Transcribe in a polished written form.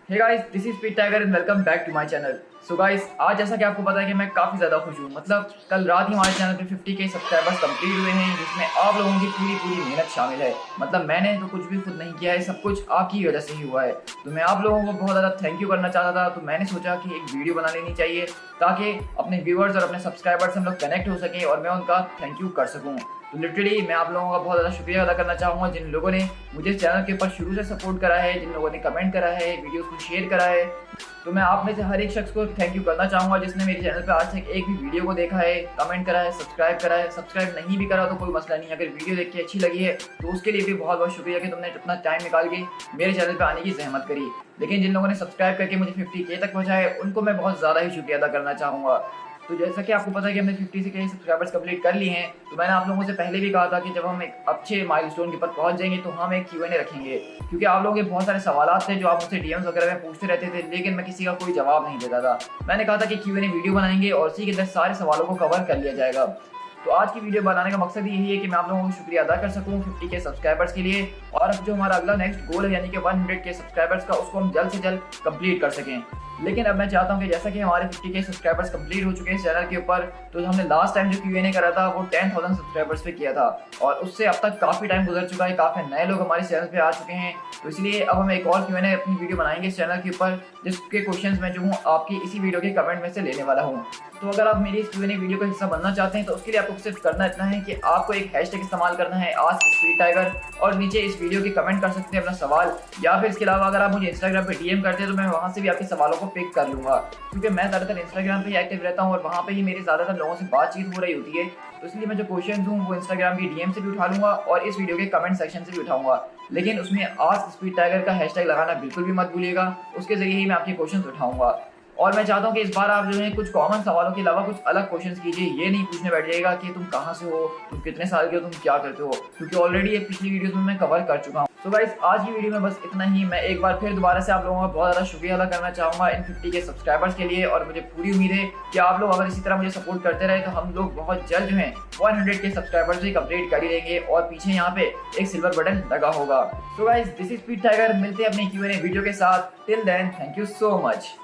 Hey guys, this is Speed Tiger and welcome back to my channel. So guys, आज जैसा कि आपको पता है कि मैं काफ़ी ज़्यादा खुश हूँ। मतलब कल रात ही हमारे चैनल पे 50K सब्सक्राइबर्स कंप्लीट हुए हैं, जिसमें आप लोगों की पूरी पूरी मेहनत शामिल है। मतलब मैंने तो कुछ भी खुद नहीं किया है, सब कुछ आपकी वजह से ही हुआ है। तो मैं आप लोगों को बहुत ज़्यादा थैंक यू करना चाहता था। तो मैंने सोचा कि एक वीडियो बना लेनी चाहिए ताकि अपने व्यूअर्स और अपने सब्सक्राइबर्स से हम लोग कनेक्ट हो सकें और मैं उनका थैंक यू कर सकूँ। तो लिटरली मैं आप लोगों का बहुत ज़्यादा शुक्रिया अदा करना चाहूँगा, जिन लोगों ने मुझे चैनल के ऊपर शुरू से सपोर्ट करा है, जिन लोगों ने कमेंट करा है, वीडियोस को शेयर करा है। तो मैं आप में से हर एक शख्स को थैंक यू करना चाहूँगा जिसने मेरे चैनल पे आज तक एक भी वीडियो को देखा है, कमेंट करा है, सब्सक्राइब करा है। सब्सक्राइब नहीं भी करा तो कोई मसला नहीं, अगर वीडियो देख के अच्छी लगी है तो उसके लिए भी बहुत बहुत शुक्रिया कि तुमने इतना टाइम निकाल के मेरे चैनल पर आने की जहमत करी। लेकिन जिन लोगों ने सब्सक्राइब करके मुझे 50K तक पहुँचाया है, उनको मैं बहुत ज़्यादा ही शुक्रिया अदा करना चाहूँगा। तो जैसा कि आपको पता है कि हमने 50K सब्सक्राइबर्स कंप्लीट कर लिए हैं, तो मैंने आप लोगों से पहले भी कहा था कि जब हम एक अच्छे माइलस्टोन के ऊपर पहुंच जाएंगे तो हम एक Q&A रखेंगे, क्योंकि आप लोगों के बहुत सारे सवालात थे जो आप मुझसे DMs वगैरह में पूछते रहते थे, लेकिन मैं किसी का कोई जवाब नहीं देता था। मैंने कहा था कि Q&A वीडियो बनाएंगे और उसी के अंदर सारे सवालों को कवर कर लिया जाएगा। तो आज की वीडियो बनाने का मकसद यही है कि मैं आप लोगों को शुक्रिया अदा कर सकूं 50K सब्सक्राइबर्स के लिए, और अब जो हमारा अगला नेक्स्ट गोल है यानी कि 100K सब्सक्राइबर्स का, उसको हम जल्द से जल्द कंप्लीट कर सकें। लेकिन अब मैं चाहता हूं कि जैसा कि हमारे 50K सब्सक्राइबर्स कंप्लीट हो चुके हैं चैनल के ऊपर, तो हमने लास्ट टाइम जो Q&A करा था वो 10,000 सब्सक्राइबर्स पे किया था, और उससे अब तक काफ़ी टाइम गुजर चुका है, काफ़ी नए लोग हमारे चैनल पे आ चुके हैं। तो इसलिए अब हम एक और Q&A अपनी वीडियो बनाएंगे इस चैनल के ऊपर, जिसके क्वेश्चंस मैं जो हूँ आपकी इसी वीडियो के कमेंट में से लेने वाला हूँ। तो अगर आप मेरी इस Q&A वीडियो का हिस्सा बनना चाहते हैं तो उसके लिए आपको सिर्फ करना इतना है कि आपको एक हैशटैग इस्तेमाल करना है आस्क स्पीड टाइगर, और नीचे इस वीडियो के कमेंट कर सकते हैं अपना सवाल, या फिर इसके अलावा अगर आप मुझे इंस्टाग्राम पे DM करते हैं तो मैं वहाँ से भी आपके सवालों को पिक कर लूँगा, क्योंकि मैं ज़्यादातर इंस्टाग्राम पे ही एक्टिव रहता हूँ और वहाँ पे ही मेरी ज़्यादातर लोगों से बातचीत हो रही होती है। तो इसलिए मैं जो क्वेश्चन हूँ वो इंस्टाग्राम की DM से भी उठा लूँगा और इस वीडियो के कमेंट सेक्शन से भी उठाऊँगा। लेकिन उसमें आस्क स्पीड टाइगर का हैशटैग लगाना बिल्कुल भी मत भूलिएगा, उसके जरिए ही मैं आपके क्वेश्चन उठाऊँगा। और मैं चाहता हूँ कि इस बार आप जो है कुछ कॉमन सवालों के अलावा कुछ अलग क्वेश्चंस कीजिए। ये नहीं पूछने बैठ जाइएगा कि तुम कहाँ से हो, तुम कितने साल के हो, तुम क्या करते हो, क्योंकि ऑलरेडी ये पिछली वीडियोस में मैं कवर कर चुका हूँ। तो गाइस, आज की वीडियो में बस इतना ही। मैं एक बार फिर दोबारा से आप लोगों का बहुत ज़्यादा शुक्रिया अदा करना चाहूँगा इन 50K सब्सक्राइबर्स के लिए, और मुझे पूरी उम्मीद है कि आप लोग अगर इसी तरह मुझे सपोर्ट करते रहे तो हम लोग बहुत जल्द जो है 100K सब्सक्राइबर्स भी कंप्लीट कर ही लेंगे, और पीछे यहाँ पे एक सिल्वर बटन लगा होगा। So guys, this is Speed Tiger, मिलते हैं अपनी Q&A वीडियो के साथ। Till then, thank you so much.